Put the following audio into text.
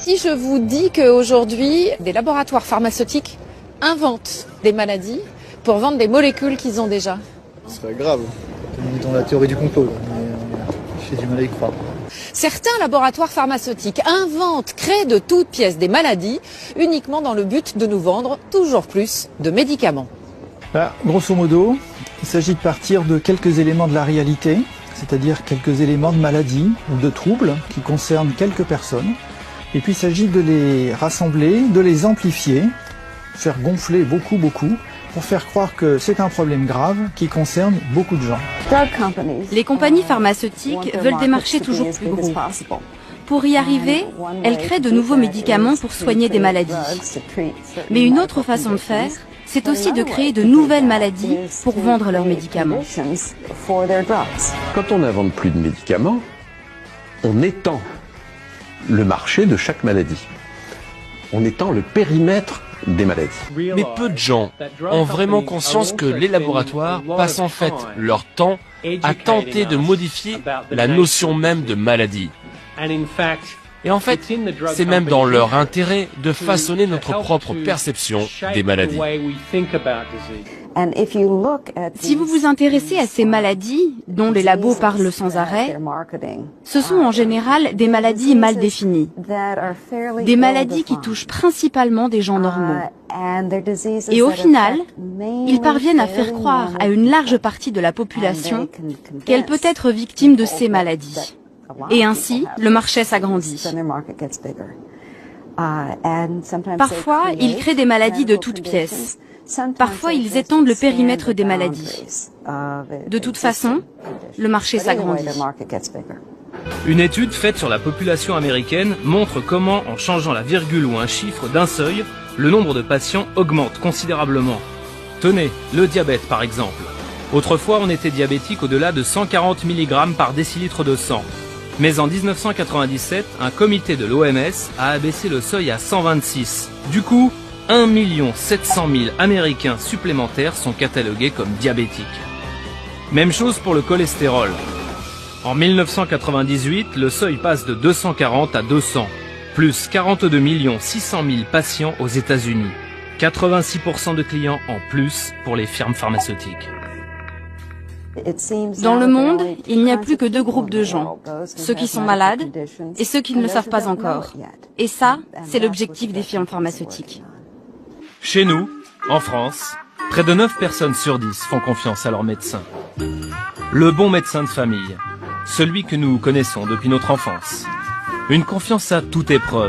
Si je vous dis qu'aujourd'hui, des laboratoires pharmaceutiques inventent des maladies pour vendre des molécules qu'ils ont déjà. Ce serait grave. On est dans la théorie du complot, là, mais j'ai du mal à y croire. Certains laboratoires pharmaceutiques inventent, créent de toutes pièces des maladies uniquement dans le but de nous vendre toujours plus de médicaments. Grosso modo, il s'agit de partir de quelques éléments de la réalité, c'est-à-dire quelques éléments de maladie ou de troubles qui concernent quelques personnes. Et puis il s'agit de les rassembler, de les amplifier, faire gonfler beaucoup, pour faire croire que c'est un problème grave qui concerne beaucoup de gens. Les compagnies pharmaceutiques veulent des marchés toujours plus gros. Pour y arriver, elles créent de nouveaux médicaments pour soigner des maladies. Mais une autre façon de faire, c'est aussi de créer de nouvelles maladies pour vendre leurs médicaments. Quand on n'invente plus de médicaments, on étend le marché de chaque maladie. On étend le périmètre des maladies. Mais peu de gens ont vraiment conscience que les laboratoires passent en fait leur temps à tenter de modifier la notion même de maladie. Et en fait, c'est même dans leur intérêt de façonner notre propre perception des maladies. Si vous vous intéressez à ces maladies, dont les labos parlent sans arrêt, ce sont en général des maladies mal définies. Des maladies qui touchent principalement des gens normaux. Et au final, ils parviennent à faire croire à une large partie de la population qu'elle peut être victime de ces maladies. Et ainsi, le marché s'agrandit. Parfois, ils créent des maladies de toutes pièces. Parfois, ils étendent le périmètre des maladies. De toute façon, le marché s'agrandit. Une étude faite sur la population américaine montre comment, en changeant la virgule ou un chiffre d'un seuil, le nombre de patients augmente considérablement. Tenez, le diabète par exemple. Autrefois, on était diabétique au-delà de 140 mg par décilitre de sang. Mais en 1997, un comité de l'OMS a abaissé le seuil à 126. Du coup, 1 700 000 Américains supplémentaires sont catalogués comme diabétiques. Même chose pour le cholestérol. En 1998, le seuil passe de 240 à 200, plus 42 600 000 patients aux États-Unis. 86% de clients en plus pour les firmes pharmaceutiques. Dans le monde, il n'y a plus que deux groupes de gens, ceux qui sont malades et ceux qui ne le savent pas encore. Et ça, c'est l'objectif des firmes pharmaceutiques. Chez nous, en France, près de 9 personnes sur 10 font confiance à leur médecin. Le bon médecin de famille, celui que nous connaissons depuis notre enfance. Une confiance à toute épreuve.